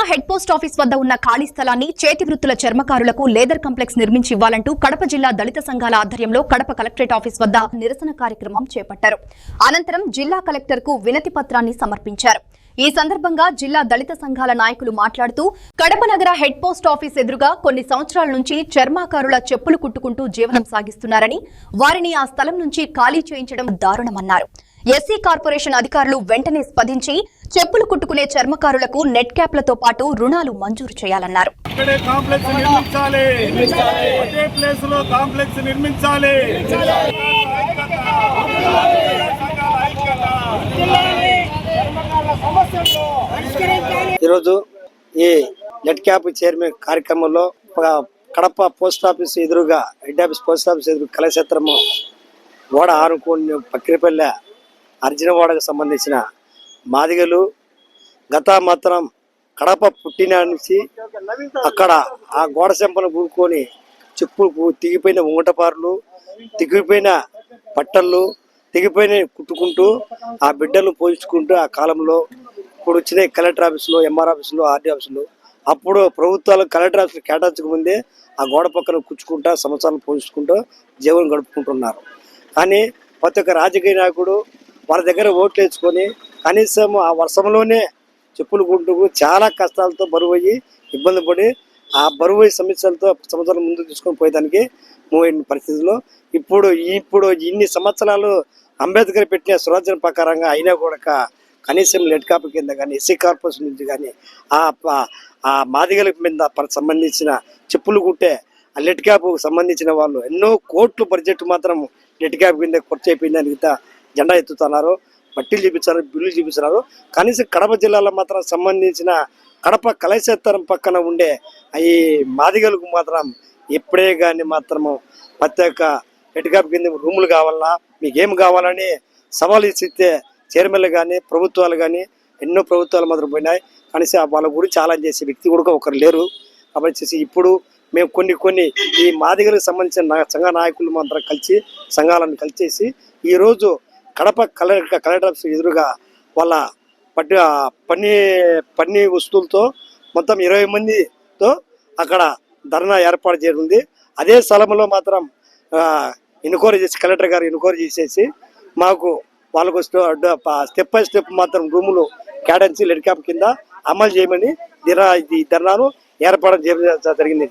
Head post office వద్ద ఉన్న ఖాళీ స్థలాన్ని చేతి వృత్తుల చర్మకారులకు లేదర్ కాంప్లెక్స్ నిర్మించి ఇవ్వాలంటూ కడప జిల్లా దళిత సంఘాల ఆధ్వర్యంలో కడప కలెక్టరేట్ ఆఫీస్ వద్ద నిరసన కార్యక్రమం చేపట్టారు. అనంతరం జిల్లా కలెక్టర్ కు వినతి పత్రాన్ని సమర్పించారు. ఈ సందర్భంగా జిల్లా దళిత సంఘాల నాయకులు మాట్లాడుతూ కడప నగర హెడ్ పోస్ట్ ఆఫీస్ ఎదురుగా కొన్ని సంవత్సరాల నుంచి చర్మకారుల చెప్పులు కుట్టుకుంటూ జీవనం సాగిస్తున్నారని, వారిని ఆ స్థలం నుంచి ఖాళీ చేయించడం దారుణమన్నారు. ఎస్సీ కార్పొరేషన్ అధికారులు వెంటనే స్పందించి చెప్పులు కుట్టుకునే చర్మకారులకు నెట్ క్యాప్లతో పాటు రుణాలు మంజూరు చేయాలన్నారు. ఈరోజు ఈ నెట్ క్యాప్ చైర్మన్ కార్యక్రమంలో కడప పోస్ట్ ఆఫీస్ ఎదురుగా హెడ్ ఆఫీస్ పోస్ట్ ఆఫీస్ ఎదురు కళాక్షేత్రము ఓడ ఆరుకోని పక్కిరిపల్లె అర్జునవాడకు సంబంధించిన మాదిగలు గత మాత్రం కడప పుట్టిన నుంచి అక్కడ ఆ గోడ చెంపను కూడుకొని చెప్పులు తెగిపోయిన ఉంగటపారులు, తెగిపోయిన పట్టళ్ళు, తెగిపోయిన కుట్టుకుంటూ ఆ బిడ్డలను పోషించుకుంటూ ఆ కాలంలో ఇప్పుడు వచ్చిన కలెక్టర్ ఆఫీసులో, ఎంఆర్ ఆఫీసులో, ఆర్డీ ఆఫీసులో అప్పుడు ప్రభుత్వాలు కలెక్టర్ ఆఫీసులు కేటాయించక ముందే ఆ గోడ పక్కన కూర్చుకుంటా సంవత్సరాలు పోషించుకుంటూ జీవనం గడుపుకుంటున్నారు. కానీ ప్రతి ఒక్క రాజకీయ నాయకుడు వాళ్ళ దగ్గర ఓట్లు వేసుకొని కనీసం ఆ వర్షంలోనే చెప్పులు గుంటూ చాలా కష్టాలతో బరువు అయ్యి ఇబ్బంది పడి ఆ బరువు సమస్యలతో సంవత్సరాల ముందు తీసుకొని పోయేదానికి మూవైన పరిస్థితుల్లో ఇప్పుడు ఇన్ని సంవత్సరాలు అంబేద్కర్ పెట్టిన సురాజ్యం ప్రకారంగా అయినా కూడా కనీసం లెడ్ కాప్ కింద కానీ ఎస్సీ కార్పొరేషన్ నుంచి కానీ ఆ మాదిగల మీద సంబంధించిన చెప్పులు కుట్టే ఆ లెడ్ క్యాప్ సంబంధించిన వాళ్ళు ఎన్నో కోట్లు బడ్జెట్ మాత్రం లెడ్ క్యాప్ కింద ఖర్చు అయిపోయిందని జెండా ఎత్తుతున్నారు, బట్టీలు చూపించారు, బిల్లులు చూపిస్తున్నారు. కనీసం కడప జిల్లాలో మాత్రం సంబంధించిన కడప కళాక్షేత్రం పక్కన ఉండే ఈ మాదిగలకు మాత్రం ఎప్పుడే కానీ మాత్రము ప్రత్యేక లెడ్ క్యాప్ కింద రూములు కావాలన్నా మీకేం కావాలని సవాలు ఇస్తే చైర్మన్లు కానీ ప్రభుత్వాలు కానీ ఎన్నో ప్రభుత్వాలు మాత్రం పోయినాయి. కనీసం వాళ్ళ గురించి ఛాలెంజ్ చేసే వ్యక్తి కూడా ఒకరు లేరు. కాబట్టి ఇప్పుడు మేము కొన్ని ఈ మాదిగలకు సంబంధించిన సంఘ నాయకులు మాత్రం కలిసి సంఘాలను కలిసేసి ఈరోజు కడప కలెక్టర్ ఆఫీస్ ఎదురుగా వాళ్ళ పన్ని వస్తువులతో మొత్తం 20 మందితో అక్కడ ధర్నా ఏర్పాటు చేయనుంది. అదే స్థలంలో మాత్రం ఎన్క్వైరీ చేసి కలెక్టర్ గారు ఎన్క్వైరీ చేసేసి మాకు వాళ్ళకు స్టెప్ బై స్టెప్ మాత్రం రూములు కేటాయించి లెడ్ క్యాప్ కింద అమలు చేయమని ధర్నాను ఏర్పాటు చేయడం జరిగింది.